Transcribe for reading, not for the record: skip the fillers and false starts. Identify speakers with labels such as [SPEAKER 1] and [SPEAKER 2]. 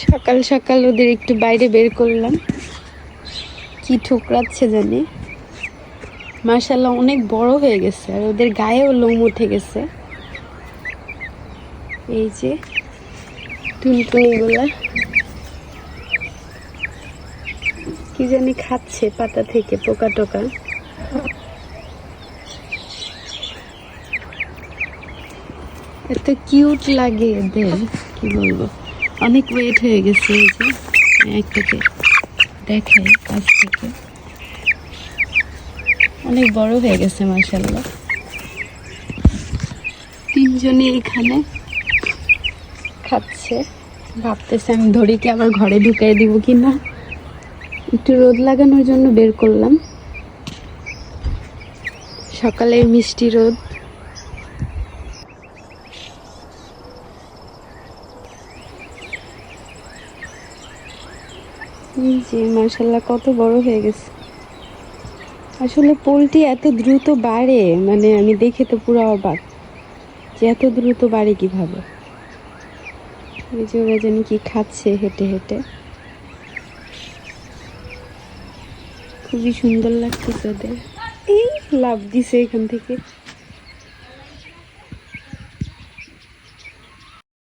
[SPEAKER 1] সকাল সকাল ওদের একটু বাইরে বের করলাম, কি ঠুকরাচ্ছে জানি। মাশাআল্লাহ অনেক বড় হয়ে গেছে, আর ওদের গায়েও লোম উঠে গেছে। এই যে টুনটুনিগুলা কি জানি খাচ্ছে পাতা থেকে, পোকা টোকা। এত কিউট লাগে এদের, কি বলবো। অনেক ওয়েট হয়ে গেছে। এই যে একটাকে দেখাই কাছ থেকে, অনেক বড় হয়ে গেছে মাশাআল্লাহ। তিনজনে এখানে খাচ্ছে, ভাবতেছে আমি ধরে কি আবার ঘরে ঢুকাই দিব কিনা। একটু রোদ লাগানোর জন্য বের করলাম, সকালের মিষ্টি রোদ। জি মাশাআল্লাহ কত বড় হয়ে গেছে। আসলে পোলট্রি এত দ্রুত বাড়ে, মানে আমি দেখে তো পুরো অবাক যে এত দ্রুত বাড়ে কিভাবে। এই যে ওরা জানি কি খাচ্ছে হেঁটে হেঁটে, খুবই সুন্দর লাগতেছে ওদের। এই লাফ দিছে এখান থেকে।